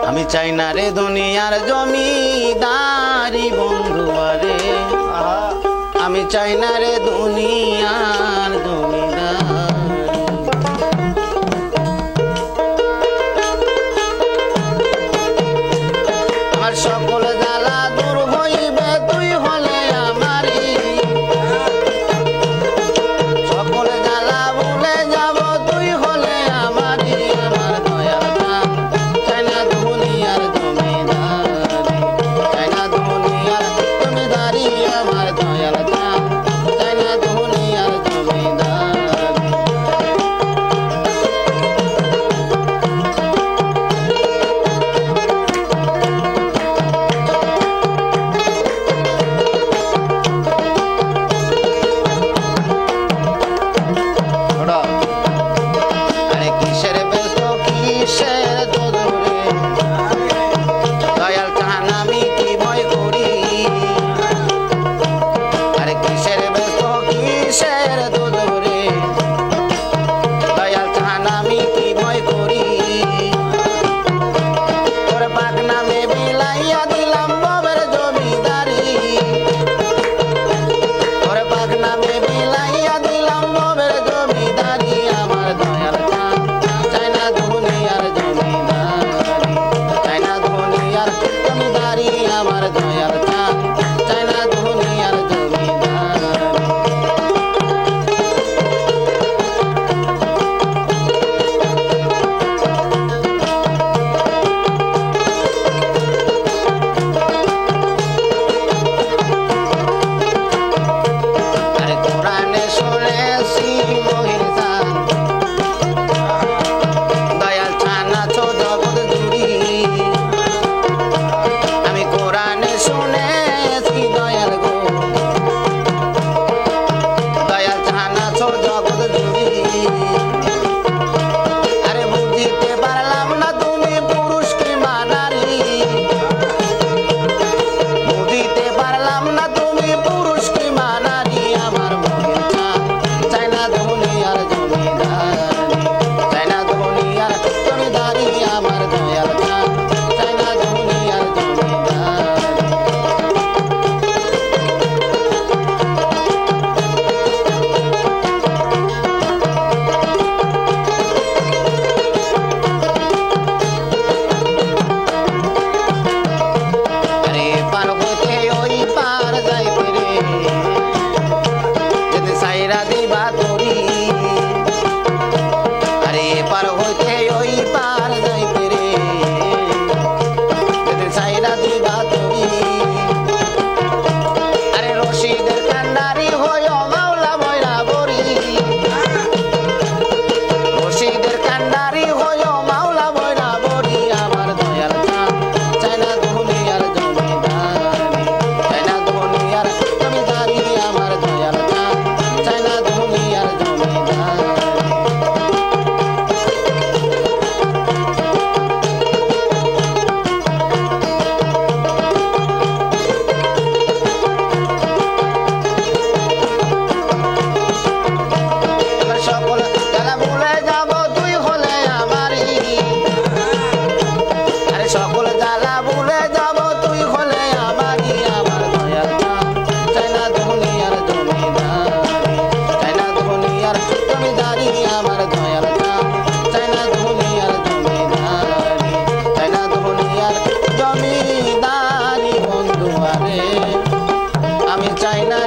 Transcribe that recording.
আমি চাই না রে দুনিয়ার জমিদারি বন্ধু আরে, আমি চাই না রে দুনিয়ার জমিদারি। আমার সকল জ্বালা দূর হইবে তুই হলে আমারি, সকল জ্বালা ভুলে যাব তুই হলে আমারি। আমার দয়াল চাঁদ চাই না দুনিয়ার জমিদারি, চাই না দুনিয়ার জমিদারি। আমার দয়াল চাঁদ চাই না দুনিয়ার জমিদারি। আরে কিসের ব্যস্ত কিসের দোদরে, দয়াল চাহান আমি কি ভয় করি। আরে কিসের ব্যস্ত কিসের দোদরে, দয়াল চাহান আমি কি ভয় করি। তোর পাক নামে বিলাইয়া দিলাম ববের জমিদারি, তোর পাক নামে বিলাইয়া দিলাম ববের জমিদারি। আমার দয়াল চাঁদ চাই না দুনিয়ার জমিদারি, চাই না দুনিয়ার জমিদারি। আমার দয়াল চাঁদ চাই না দুনিয়ার জমিদারি। আরে কোরআনে শুনেছি মহিষান, দয়াল চান আছো জগৎ জুড়ি। আমি কোরআনে শুনেছি দয়াল গো, দয়াল চান আছো জগৎ জুড়ি। আরে বুঝিতে পারলাম না তুমি পুরুষ কি নারী, বুঝিতে পারলাম না তুমি পুরুষ কি নারী। আমার মহিল চাঁদ চাই না দুনিয়ার জমিদারি, চাই না দুনিয়ার জমিদারি। আমার দয়াল চাঁদ চাই না দুনিয়ার জমিদারি। আরে পার হইতে ওই পার যাইতে রে, যদি সাইরা দিবা তোরি। আরে পার হইতে ওই পার যাইতে রে, যদি সাইরা দিবা তোরি। আরে রশিদের কান্ডারি হইও মাওলা ময়রা বরি, রশিদের কান্ডারি হইও মাওলা ময়রা বরি। আমার দয়াল চাঁদ চাই না দুনিয়ার জমিদারি, চাই না দুনিয়ার জমিদারি। আমার দয়াল চাঁদ চাই না দুনিয়ার জমিদারি। আমার সকল জ্বালা ভুলে যাব তুই হলে আমারি, আরে সকল জ্বালা ভুলে যাব তুই হলে আমারি। আমার দয়াল চাঁদ চাই না দুনিয়ার জমিদারি, চাই না দুনিয়ার জমিদারি। আমার দয়াল চাঁদ চাই না দুনিয়ার জমিদারি, চাই না দুনিয়ার জমিদারি বন্ধু আরে, আমি চাই না